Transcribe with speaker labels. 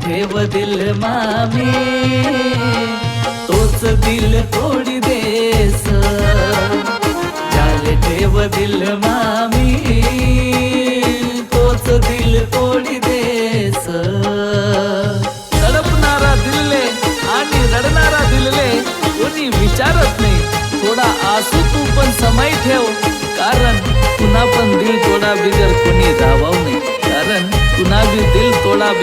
Speaker 1: ठेव दिल मामी, तोच दिल तोडी देस, जाल ठेव दिल मामी, तोच दिल तोडी देस। तडपणारा दिलले आणि रडणारा दिलले कोणी विचारत नाही, थोडा आसू तू पण समय ठेव, कारण पुन्हा पण दिल तोडा बिगर कोणी धावाव नाही, कारण पुन्हा बी दिल तोडा